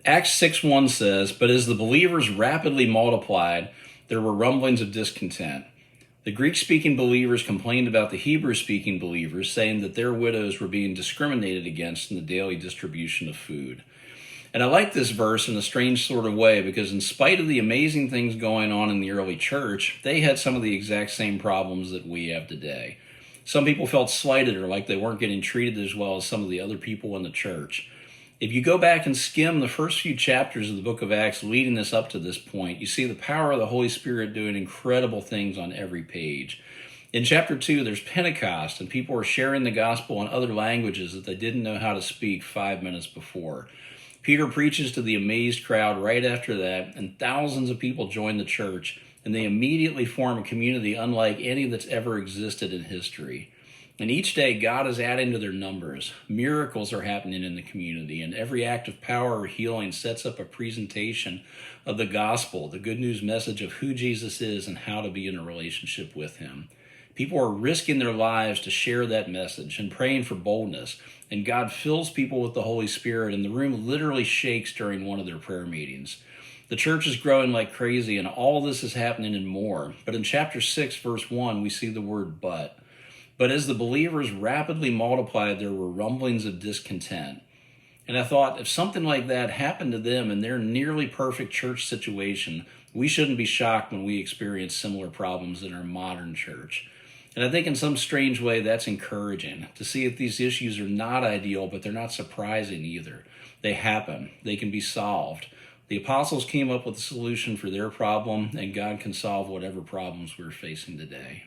Acts 6:1 says, "But as the believers rapidly multiplied, there were rumblings of discontent. The Greek-speaking believers complained about the Hebrew-speaking believers, saying that their widows were being discriminated against in the daily distribution of food." And I like this verse in a strange sort of way because in spite of the amazing things going on in the early church, they had some of the exact same problems that we have today. Some people felt slighted or like they weren't getting treated as well as some of the other people in the church. If you go back and skim the first few chapters of the book of Acts leading us up to this point, you see the power of the Holy Spirit doing incredible things on every page. In chapter 2, there's Pentecost, and people are sharing the gospel in other languages that they didn't know how to speak 5 minutes before. Peter preaches to the amazed crowd right after that, and thousands of people join the church, and they immediately form a community unlike any that's ever existed in history. And each day, God is adding to their numbers. Miracles are happening in the community, and every act of power or healing sets up a presentation of the gospel, the good news message of who Jesus is and how to be in a relationship with him. People are risking their lives to share that message and praying for boldness, and God fills people with the Holy Spirit, and the room literally shakes during one of their prayer meetings. The church is growing like crazy, and all this is happening and more. But in chapter 6, verse 1, we see the word but. But as the believers rapidly multiplied, there were rumblings of discontent. And I thought, if something like that happened to them in their nearly perfect church situation, we shouldn't be shocked when we experience similar problems in our modern church. And I think in some strange way, that's encouraging to see that these issues are not ideal, but they're not surprising either. They happen. They can be solved. The apostles came up with a solution for their problem, and God can solve whatever problems we're facing today.